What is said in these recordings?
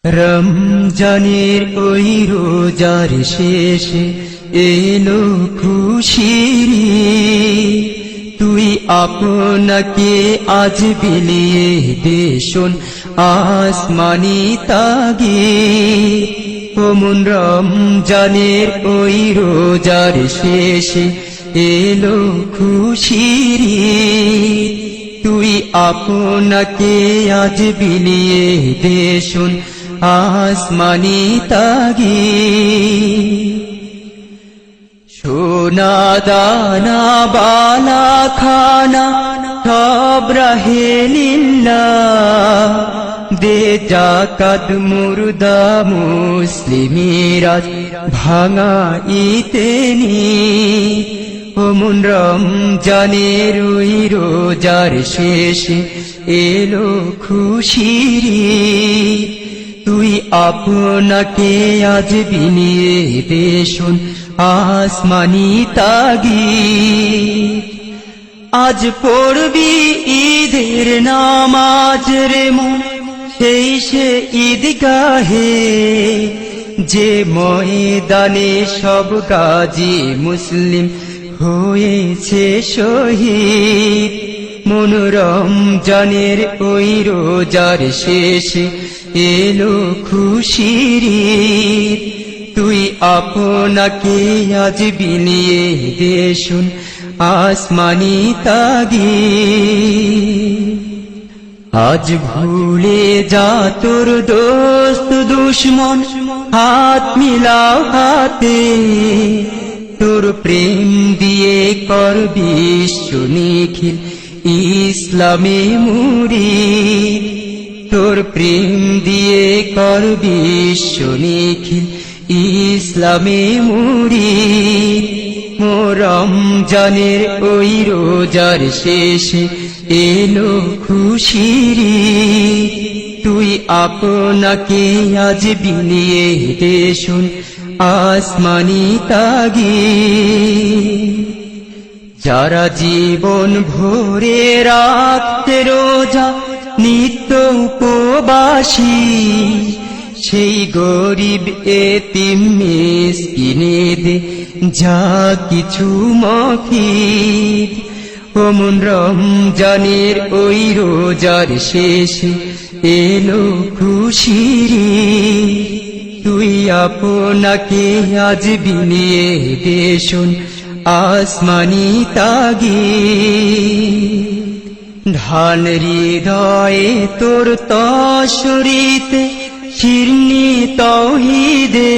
রমজানের ওই রোজার শেষে এলো খুশির ঈদ। তুই আপনাকে আজ বিলিয়ে দে শোন আসমানি তাগিদ। ওমন রমজানের ওই রোজার শেষে এলো খুশির ঈদ। তুই আপনাকে আজ বিলিয়ে দে শোন আসমানি তাগিদ। সোনা দানা বালা খানা সব রাহে লিল্লাহ। দে জাকাত মুর্দা মুসলিমেরা ভাঙাইতে নি। ওমন রমজানের ওই রোজার শেষে এলো খুশির ঈদ। তুই আপনাকে আজ বিলিয়ে দে শোন আসমানি তাগিদ। আজ পড়বি ঈদের নামাজ রে মন সেই সে ঈদগাহে। যে ময়দানে সব গাজী মুসলিম হয়েছে শহীদ। মন রমজানের ওই রোজার শেষে এলো খুশির ঈদ। তুই আপনাকে আজ বিলিয়ে দে শোন আসমানি তাগিদ। আজ ভুলে যা তোর দোস্ত দুশ্মন হাত মিলাও হাতে। তোর প্রেম দিয়ে কর বিশ্ব নিখিল ইসলামে মুরিদ। তোর প্রেম দিয়ে কর বিশ্ব নিখিল ইসলামে মুরিদ। রমজানের ওই রোজার শেষে এলো খুশির ঈদ। তুই আপনাকে আজ বিলিয়ে দে শোন আসমানি তাগিদ। যারা জীবন ভরে রাখতে রোজা নিত্য উপবাসী, সেই গরিব এতিম মিসকিনেদের যা কিছু মফিদ। ওমন রমজানের ওই রোজার শেষে এলো খুশির ঈদ। তুই আপনাকে আজ বিলিয়ে দে শোন আসমানি তাগিদ। ঢাল হৃদয়ে তোর তশরীতে শিরনি তাওহীদে।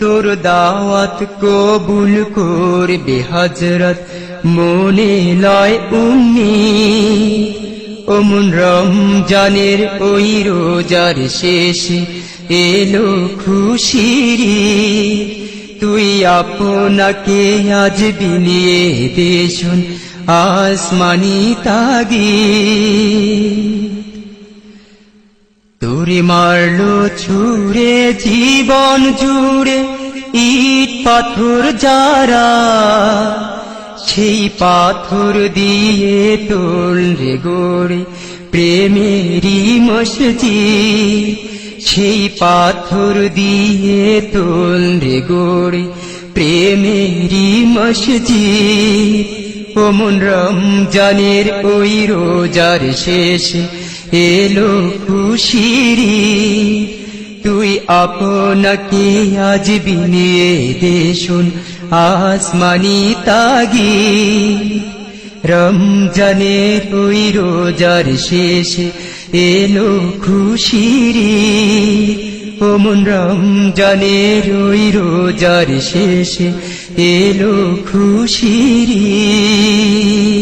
তোর দাওয়াত কবুল করবে হযরত মনে লয় উম্মিদ। ওমন রমজানের ওই রোজার শেষে এলো খুশির ঈদ। তুই আপনাকে আজ বিলিয়ে দে শোন আসমানি তাগিদ। তোরে মারলো ছুঁড়ে জীবন জুড়ে ইট পাথর যারা। সেই পাথর দিয়ে তোলরে গড়ে প্রেমেরই মসজিদ। সেই পাথর দিয়ে তোলরে গড়ে প্রেমেরই মসজিদ। ওমন রমজানের ওই রোজার শেষে এলো খুশির ঈদ। তুই আপনাকে আজ বিলিয়ে দে শোন আসমানি তাগিদ। রমজানের ওই রোজার শেষে এলো খুশির ঈদ। ওমন রমজানের ওই রোজার শেষে এলো খুশির ঈদ।